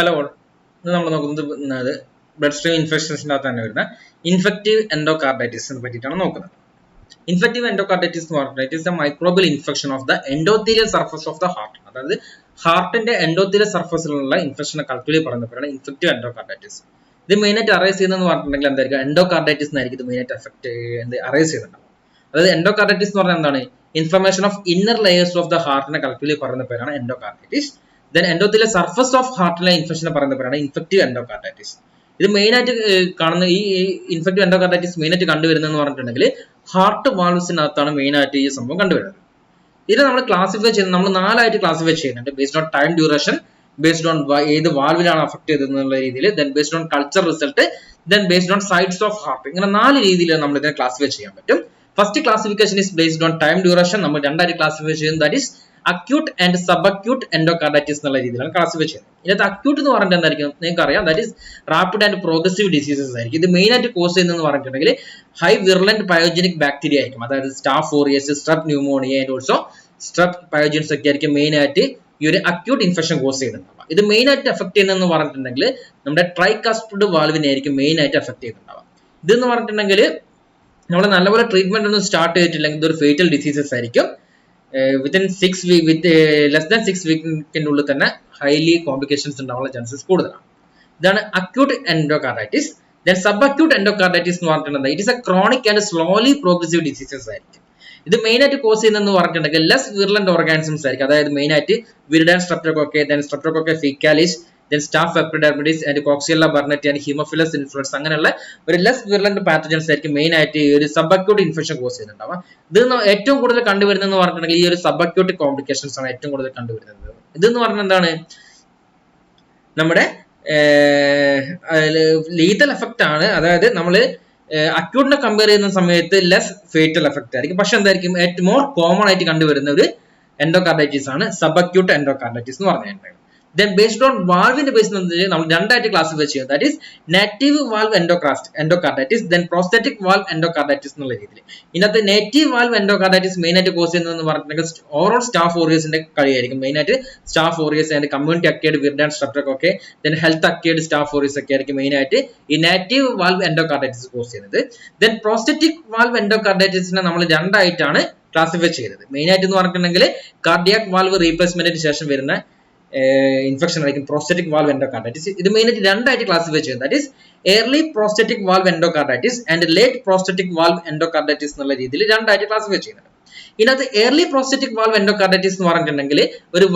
Hello, ഇന്ന് നമ്മൾ നോക്കുന്നത് ബ്ലഡ് സ്ട്രീം ഇൻഫെക്ഷൻസിനകത്ത് തന്നെ വരുന്ന ഇൻഫെക്റ്റീവ് എൻഡോകാർഡൈറ്റിസിനെ പറ്റിയിട്ടാണ് നോക്കുന്നത്. ഇൻഫെക്റ്റീവ് എൻഡോകാർഡൈറ്റിസ് എന്ന് പറഞ്ഞാൽ it is the microbial infection of the endothelial surface of the heart. അതായത് ഹാർട്ടിന്റെ എൻഡോത്തീലിയൽ സർഫസിലുള്ള ഇൻഫെക്ഷനെ കൾച്ചറലി പറയുന്നപ്പോഴാണ് ഇൻഫെക്റ്റീവ് എൻഡോകാർഡൈറ്റിസ്. ഇത് മെയിനായിട്ട് അറൈസ് ചെയ്യുന്നതെന്ന് പറഞ്ഞിട്ടുണ്ടെങ്കിൽ എന്തായിരിക്കും, എൻഡോകാർഡൈറ്റിസ് എന്നായിരിക്കും ഇത് മെയിനായിട്ട് അറൈസ് ചെയ്യുന്നുണ്ടാവും. അതായത് എൻഡോകാർഡൈറ്റിസ് എന്ന് പറഞ്ഞാൽ എന്താണ്, inflammation of inner layers of the ഹാർട്ടിനെ കൾച്ചറലി പറയുന്ന പേരാണ് എൻഡോകാർഡൈറ്റിസ്. ദെൻ എൻഡോത്തിലെ സർഫസ് ഓഫ് ഹാർട്ടിലെ ഇൻഫെക്ഷനെ പറയുന്ന പേരാണ് ഇൻഫെക്റ്റീവ് എൻഡോകാർഡൈറ്റിസ്. ഇത് മെയിനായിട്ട് കാണുന്ന ഈ ഇൻഫെക്റ്റീവ് എൻഡോകാർഡൈറ്റിസ് മെയിനായിട്ട് കണ്ടുവരുന്നതെന്ന് പറഞ്ഞിട്ടുണ്ടെങ്കിൽ ഹാർട്ട് വാൾവ്സിനകത്താണ് മെയിനായിട്ട് ഈ സംഭവം കണ്ടുവരുന്നത്. ഇത് നമ്മൾ ക്ലാസിഫൈ ചെയ്യുന്നത്, നമ്മൾ 4 ക്ലാസിഫൈ ചെയ്യുന്നുണ്ട്. Based on time duration, based on ഏത് വാൽവിലാണ് അഫക്ട് ചെയ്തതെന്നുള്ള രീതിയിൽ, then based on culture result, then based on sides of heart. ഇങ്ങനെ 4 രീതിയിൽ നമ്മൾ ഇതിനെ ക്ലാസിഫൈ ചെയ്യാൻ പറ്റും. First classification is based on time duration. നമ്മൾ 2 ക്ലാസിഫൈ ചെയ്യുന്നത്, that is acute and sub acute endocarditis എന്നുള്ള രീതിയിലാണ് ക്ലാസിഫൈ ചെയ്യുന്നത്. ഇതിനകത്ത് അക്യൂട്ട് എന്ന് പറഞ്ഞിട്ട് എന്തായിരിക്കും നിങ്ങൾക്ക് അറിയാം, that is rapid and progressive diseases ആയിരിക്കും. ഇത് മെയിൻ ആയിട്ട് കോസ് ചെയ്യുന്നതെന്ന് പറഞ്ഞിട്ടുണ്ടെങ്കിൽ ഹൈ വിർലന്റ് പയോജനിക് ബാക്ടീരിയ ആയിരിക്കും. അതായത് staff ഓറിയസ്, strep pneumonia and also strep pyogenes ഒക്കെ ആയിരിക്കും മെയിൻ ആയിട്ട് ഈ ഒരു അക്യൂട്ട് ഇൻഫെക്ഷൻ കോസ് ചെയ്യുന്നുണ്ടാവുക. ഇത് മെയിൻ ആയിട്ട് എഫക്ട് ചെയ്യുന്നതെന്ന് പറഞ്ഞിട്ടുണ്ടെങ്കിൽ നമ്മുടെ ട്രൈകാസ്പിഡ് വാൽവിനെ ആയിരിക്കും മെയിൻ ആയിട്ട് എഫക്ട് ചെയ്യുന്നുണ്ടാവുക. ഇതെന്ന് പറഞ്ഞിട്ടുണ്ടെങ്കിൽ നമ്മൾ നല്ലപോലെ ട്രീറ്റ്മെന്റ് ഒന്നും സ്റ്റാർട്ട് ചെയ്തിട്ടില്ലെങ്കിൽ ഇതൊരു ഫേറ്റൽ ഡിസീസസ് ആയിരിക്കും. Within 6 week, with less than 6 വീക്കിന്റെ ഉള്ളിൽ തന്നെ ഹൈലി കോംപ്ലിക്കേഷൻസ് ഉണ്ടാവാനുള്ള ചാൻസസ് കൂടുതലാണ്. ഇതാണ് acute endocarditis. Then sub acute endocarditis എന്ന് പറഞ്ഞിട്ടുണ്ടെങ്കിൽ it is a chronic and slowly progressive diseases ആയിരിക്കും. ഇത് മെയിൻ ആയിട്ട് കോസ് ചെയ്യുന്നതെന്ന് പറഞ്ഞിട്ടുണ്ടെങ്കിൽ ലെസ് വിർലന്റ് ഓർഗാനിസംസ് ആയിരിക്കും. അതായത് മെയിൻ ആയിട്ട് viridans streptococci, then streptococci faecalis, then staph epidermidis and coxiella burnetii and haemophilus influenzae, അങ്ങനെയുള്ള ഒരു ലെസ് വിർലന്റ് പാത്തജൻസ് ആയിരിക്കും മെയിൻ ആയിട്ട് ഈ ഒരു സബ് അക്യൂട്ട് ഇൻഫെക്ഷൻ കോസ് ചെയ്യുന്നുണ്ടാവുക. ഇത് ഏറ്റവും കൂടുതൽ കണ്ടുവരുന്നതെന്ന് പറഞ്ഞിട്ടുണ്ടെങ്കിൽ ഈ ഒരു സബ് അക്യൂട്ട് കോംപ്ലിക്കേഷൻസ് ആണ് ഏറ്റവും കൂടുതൽ കണ്ടുവരുന്നത്. ഇതെന്ന് പറഞ്ഞാൽ എന്താണ്, നമ്മുടെ ലീതൽ എഫക്റ്റ് ആണ്. അതായത് നമ്മൾ അക്യൂട്ടിനെ കമ്പയർ ചെയ്യുന്ന സമയത്ത് ലെസ് ഫേറ്റൽ എഫക്റ്റ് ആയിരിക്കും. പക്ഷെ എന്തായിരിക്കും ഏറ്റവും മോർ കോമൺ ആയിട്ട് കണ്ടുവരുന്ന ഒരു എൻഡോകാർഡൈറ്റിസ് ആണ് സബ് അക്യൂട്ട് എൻഡോകാർഡൈറ്റിസ് എന്ന് പറഞ്ഞിട്ടുണ്ടെങ്കിൽ. Then based on valve based on നമ്മൾ 2 ക്ലാസിഫൈ ചെയ്യും. That is native valve endocarditis, then prosthetic valve endocarditis എന്നുള്ള രീതിയിൽ. ഇതിനകത്ത് നേറ്റീവ് വാൽവ് എൻഡോകാർഡൈറ്റിസ് മെയിൻ ആയിട്ട് കോസ് ചെയ്യുന്നതെന്ന് പറഞ്ഞിട്ടുണ്ടെങ്കിൽ ഓവറോൾ സ്റ്റാഫ് ഓറിയസിന്റെ കളിയായിരിക്കും. മെയിൻ ആയിട്ട് staph aureus and community acquired viridans streptococci, then health acquired staph aureus ഒക്കെ ആയിരിക്കും മെയിൻ ആയിട്ട് ഈ നേറ്റീവ് വാൽവ് എൻഡോകാർഡൈറ്റിസ് കോസ് ചെയ്യുന്നത്. ദെൻ പ്രോസ്തറ്റിക് വാൽവ് എൻഡോകാർഡൈറ്റിസിനെ നമ്മൾ 2 ക്ലാസിഫൈ ചെയ്തത്. മെയിൻ ആയിട്ട് എന്ന് പറഞ്ഞിട്ടുണ്ടെങ്കിൽ കാർഡിയാക് വാൽവ് റീപ്ലേസ്മെന്റിന് ശേഷം വരുന്ന ഇൻഫെക്ഷൻ ആയിരിക്കും പ്രോസ്റ്ററ്റിക് വാൽവ് എൻഡോകാർഡൈറ്റിസ്. ഇത് മെയിനായിട്ട് 2 ക്ലാസിഫൈ ചെയ്യുന്നത്. That is early prosthetic valve endocarditis and late prosthetic valve endocarditis എന്നുള്ള രീതിയിൽ 2 ക്ലാസിഫൈ ചെയ്യുന്നത്. ഇതിനകത്ത് എയർലി പ്രോസ്റ്ററ്റിക് വാൽവ് എൻഡോകാർഡൈറ്റിസ് എന്ന് പറഞ്ഞിട്ടുണ്ടെങ്കിൽ ഒരു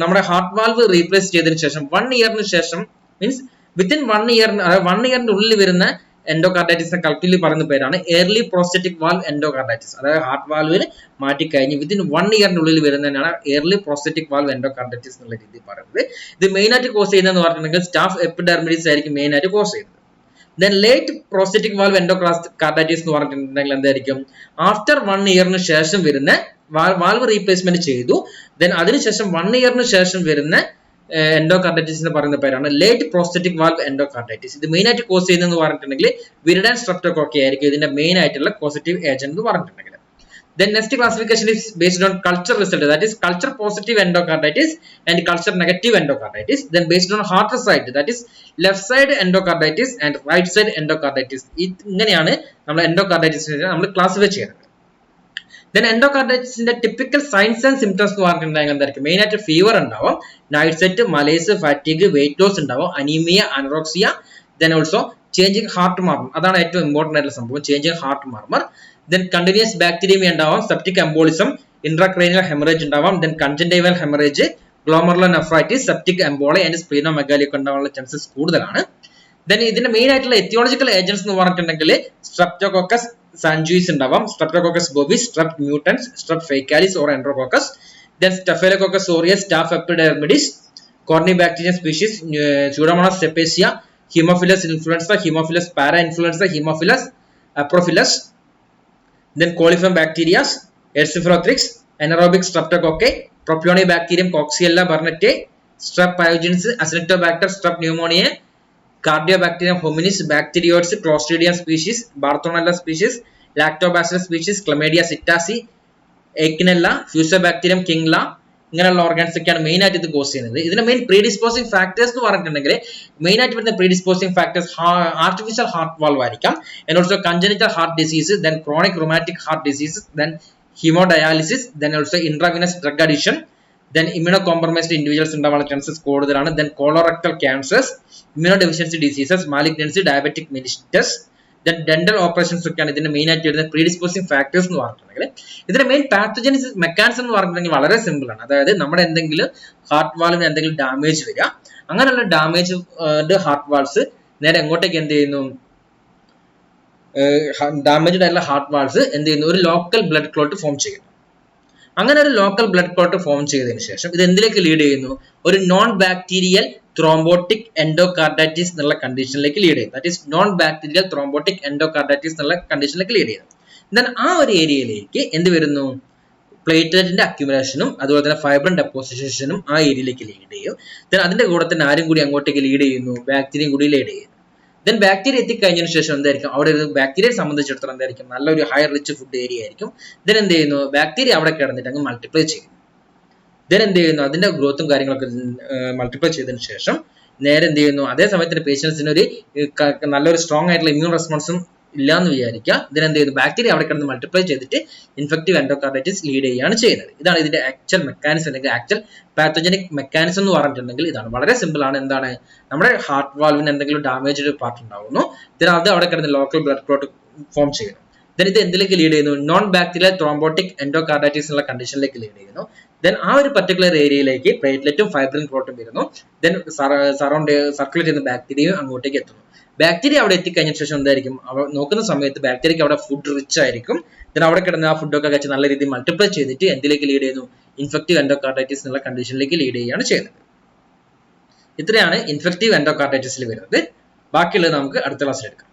നമ്മുടെ ഹാർട്ട് വാൽവ് റീപ്ലേസ് ചെയ്തതിനു ശേഷം 1 ഇയറിന് ശേഷം, മീൻസ് വിത്തിൻ 1 ഇയർ, അതായത് 1 ഇയറിന്റെ ഉള്ളിൽ വരുന്ന എൻഡോകാർഡൈറ്റിസിനെ കൾച്ചറലി പറയുന്ന പേരാണ് എയർലി പ്രോസ്റ്ററ്റിക് വാൽവ് എൻഡോകാർഡൈറ്റിസ്. അതായത് ഹാർട്ട് വാൽവിന് മാറ്റി കഴിഞ്ഞ് വിത്തിൻ 1 ഇയറിന്റെ ഉള്ളിൽ വരുന്നതിനാണ് എയർലി പ്രോസ്റ്ററ്റിക് വാൽവ് എൻഡോകാർഡൈറ്റിസ് എന്നുള്ള രീതിയിൽ പറയുന്നത്. ഇത് മെയിൻ ആയിട്ട് കോസ് ചെയ്യുന്നതെന്ന് പറഞ്ഞിട്ടുണ്ടെങ്കിൽ സ്റ്റാഫ് എപ്പിഡെർമിഡിസ് ആയിരിക്കും മെയിൻ ആയിട്ട് കോസ് ചെയ്യുന്നത്. Then late prosthetic valve endocarditis എന്ന് പറഞ്ഞിട്ടുണ്ടെങ്കിൽ എന്തായിരിക്കും, ആഫ്റ്റർ 1 ഇയറിന് ശേഷം വരുന്ന വാൽവ് റീപ്ലേസ്മെന്റ് ചെയ്തു, ദെൻ അതിനുശേഷം 1 ഇയറിന് ശേഷം വരുന്ന എൻഡോകാർഡൈറ്റിസിന് പറയുന്ന പേരാണ് ലേറ്റ് പ്രോസ്റ്ററ്റിക് വാൽവ് എൻഡോകാർഡൈറ്റിസ്. ഇത് മെയിൻ ആയിട്ട് കോസ് ചെയ്യുന്നതെന്ന് പറഞ്ഞിട്ടുണ്ടെങ്കിൽ വിരിഡാൻ സ്ട്രെപ്റ്റോകോക്കെ ആയിരിക്കും ഇതിന്റെ മെയിൻ ആയിട്ടുള്ള പോസിറ്റീവ് ഏജന്റ് എന്ന് പറഞ്ഞിട്ടുണ്ടെങ്കിൽ. Then next classification is based on culture result, that is culture positive endocarditis and culture negative endocarditis. Then based on heart side, that is left side endocarditis and right side endocarditis. ഇങ്ങനെയാണ് നമ്മൾ എൻഡോകാർഡൈറ്റിസിനെ നമ്മൾ classify ചെയ്യുന്നത്. Then എൻഡോകാർഡൈറ്റിസിന്റെ typical signs and symptoms എന്ന് പറഞ്ഞിട്ടുണ്ടെങ്കിൽ എന്തായിരിക്കും, main ആയിട്ട് fever ഉണ്ടാവും, night sweat, malaise, fatigue, weight loss ഉണ്ടാവും, anaemia, anorexia, then also changing heart murmur. അതാണ് ഏറ്റവും ഇമ്പോർട്ടന്റ് ആയിട്ടുള്ള സംഭവം, changing heart murmur. Then continuous bacteraemia ഉണ്ടാവാം, സെപ്റ്റിക് എംബോളിസം, ഇൻട്രാക്രേനിയൽ ഹെമറേജ് ഉണ്ടാവാം, then conjunctival haemorrhage, glomerular nephritis, septic emboli and splenomegaly ഒക്കെ ഉണ്ടാവാനുള്ള chances കൂടുതലാണ്. ദെൻ ഇതിന്റെ മെയിൻ ആയിട്ടുള്ള എത്തിയോളജിക്കൽ ഏജന്റ്സ് എന്ന് പറഞ്ഞിട്ടുണ്ടെങ്കിൽ സ്ട്രെപ്റ്റോകോക്കസ് സാൻജുയിസ് ഉണ്ടാവാം, streptococcus bovis, strep mutans, strep faecalis or enterococcus, then staphylococcus aureus, staph epidermidis, corynebacterium species, pseudomonas cepacia, haemophilus influenzae, haemophilus para influenzae, haemophilus aphrophilus, then coliform bacteria, Ersiphotrix, anaerobic streptococci, Propionibacterium, Coxiella burnetii, Strep pyogenes, Acinetobacter, Strep pneumoniae, Cardiobacterium hominis, Bacterioids, Clostridium species, Bartonella species, Lactobacillus species, Chlamydia psittaci, Echinella, Fusobacterium kingla, ഇങ്ങനെയുള്ള organs ഒക്കെയാണ് main ആയിട്ട് ഇത് cos ചെയ്യുന്നത്. ഇതിന്റെ main പ്രീഡിസ്പോസിംഗ് factors എന്ന് പറഞ്ഞിട്ടുണ്ടെങ്കിൽ main ആയിട്ട് വരുന്ന predisposing factors artificial heart valve ആയിരിക്കാം, and also congenital heart disease, then chronic rheumatic heart disease, then haemodialysis, then also intravenous drug addiction, then immunocompromised individuals ഉണ്ടാവാനുള്ള ചാൻസസ് കൂടുതലാണ്, then colorectal cancers, immunodeficiency diseases, malignancy, diabetic mellitus, then dental operations ഒക്കെയാണ് ഇതിന്റെ main ആയിട്ട് വരുന്ന predisposing factors എന്ന് പറഞ്ഞിട്ടുണ്ടെങ്കിൽ. ഇതിന്റെ main പാത്തോജനിസിസ് mechanism എന്ന് പറഞ്ഞിട്ടുണ്ടെങ്കിൽ വളരെ സിമ്പിൾ ആണ്. അതായത് നമ്മുടെ എന്തെങ്കിലും ഹാർട്ട് വാൾവിന് എന്തെങ്കിലും ഡാമേജ് വരിക, അങ്ങനെയുള്ള ഡാമേജ് ഹാർട്ട് വാൾസ് നേരെ എങ്ങോട്ടേക്ക് എന്ത് ചെയ്യുന്നു, ഡാമേജ്ഡ് ആയിട്ടുള്ള ഹാർട്ട് വാൾസ് എന്ത് ചെയ്യുന്നു, ഒരു ലോക്കൽ ബ്ലഡ് ക്ലോട്ട് ഫോം ചെയ്യുന്നു. അങ്ങനെ ഒരു ലോക്കൽ ബ്ലഡ് ക്ലോട്ട് ഫോം ചെയ്തതിനു ശേഷം ഇത് എന്തിലേക്ക് ലീഡ് ചെയ്യുന്നു, ഒരു നോൺ ബാക്ടീരിയൽ ത്രോംബോട്ടിക് എൻഡോകാർഡൈറ്റിസ് എന്നുള്ള കണ്ടീഷനിലേക്ക് ലീഡ് ചെയ്യും. That is known bacterial thrombotic endocarditis എന്നുള്ള കണ്ടീഷനിലേക്ക് ലീഡ് ചെയ്യുന്നു. ദെൻ ആ ഒരു ഏരിയയിലേക്ക് എന്ത് വരുന്നു, പ്ലേറ്റ്ലെറ്റിന്റെ അക്യുമുലേഷനും അതുപോലെ തന്നെ ഫൈബ്രിൻ ഡെപ്പോസിഷനും ആ ഏരിയയിലേക്ക് ലീഡ് ചെയ്യും. ദെൻ അതിന്റെ കൂടെ തന്നെ ആരും കൂടി അങ്ങോട്ടേക്ക് ലീഡ് ചെയ്യുന്നു, ബാക്ടീരിയയും കൂടി ലീഡ് ചെയ്യുന്നു. ദെൻ ബാക്ടീരിയ എത്തിക്കഴിഞ്ഞതിന് ശേഷം എന്തായിരിക്കും, അവിടെ ഒരു ബാക്ടീരിയയെ സംബന്ധിച്ചിടത്തോളം എന്തായിരിക്കും, നല്ലൊരു ഹൈ റിച്ച് ഫുഡ് ഏരിയ ആയിരിക്കും. ദെൻ എന്ത് ചെയ്യുന്നു, ബാക്ടീരിയ അവിടെ കിടന്നിട്ട് അങ്ങ് മൾട്ടിപ്ലൈ ചെയ്യും. ദെൻ എന്ത് ചെയ്യുന്നു, അതിന്റെ ഗ്രോത്തും കാര്യങ്ങളൊക്കെ മൾട്ടിപ്ലൈ ചെയ്തതിനു ശേഷം നേരെ എന്ത് ചെയ്യുന്നു, അതേ സമയത്തിന് പേഷ്യൻസിന് ഒരു നല്ലൊരു സ്ട്രോങ് ആയിട്ടുള്ള ഇമ്മ്യൂൺ റെസ്പോൺസും ഇല്ലാന്ന് വിചാരിക്കുക. ഇതിന് എന്ത് ചെയ്യുന്നു, ബാക്ടീരിയ അവിടെ കിടന്ന് മൾട്ടിപ്ലൈ ചെയ്തിട്ട് ഇൻഫെക്റ്റീവ് എൻഡോകാർഡൈറ്റിസ് ലീഡ് ചെയ്യുകയാണ് ചെയ്യുന്നത്. ഇതാണ് ഇതിന്റെ ആക്ച്വൽ മെക്കാനിസം അല്ലെങ്കിൽ ആക്ച്വൽ പാത്തോജനിക് മെക്കാനിസം എന്ന് പറഞ്ഞിട്ടുണ്ടെങ്കിൽ ഇതാണ്. വളരെ സിമ്പിൾ ആണ്. എന്താണ്, നമ്മുടെ ഹാർട്ട് വാൾവിന് എന്തെങ്കിലും ഡാമേജ്ഡ് പാർട്ട് ഉണ്ടാവുന്നു, അത് അവിടെ കിടന്ന് ലോക്കൽ ബ്ലഡ് ക്ലോട്ട് ഫോം ചെയ്യുന്നു. ദെൻ ഇത് എന്തിലേക്ക് ലീഡ് ചെയ്യുന്നു, നോൺ ബാക്ടീരിയൽ ത്രോംബോട്ടിക് എൻഡോകാർഡൈറ്റിസ് എന്നുള്ള കണ്ടീഷനിലേക്ക് ലീഡ് ചെയ്യുന്നു. ദെൻ ആ ഒരു പർട്ടിക്കുലർ ഏരിയയിലേക്ക് പ്ലേറ്റ്ലെറ്റും ഫൈബ്രിൻ ക്ലോട്ടും വരുന്നു. ദെൻ സറൗണ്ട് സർക്കുലേറ്റ് ചെയ്യുന്ന ബാക്ടീരിയയും അങ്ങോട്ടേക്ക് എത്തുന്നു. ബാക്ടീരിയ അവിടെ എത്തിക്കഴിഞ്ഞ ശേഷം എന്തായിരിക്കും, അവ നോക്കുന്ന സമയത്ത് ബാക്ടീരിയക്ക് അവിടെ ഫുഡ് റിച്ച് ആയിരിക്കും. ദെൻ അവിടെ കിടന്ന് ആ ഫുഡൊക്കെ കഴിച്ച് നല്ല രീതിയിൽ മൾട്ടിപ്ലൈ ചെയ്തിട്ട് എന്തിലേക്ക് ലീഡ് ചെയ്യുന്നു, ഇൻഫെക്റ്റീവ് എൻഡോകാർഡൈറ്റിസ് എന്നുള്ള കണ്ടീഷനിലേക്ക് ലീഡ് ചെയ്യുകയാണ് ചെയ്യുന്നത്. ഇത്രയാണ് ഇൻഫെക്റ്റീവ് എൻഡോകാർഡൈറ്റിസിൽ വരുന്നത്. ബാക്കിയുള്ളത് നമുക്ക് അടുത്ത ക്ലാസ്സിൽ എടുക്കാം.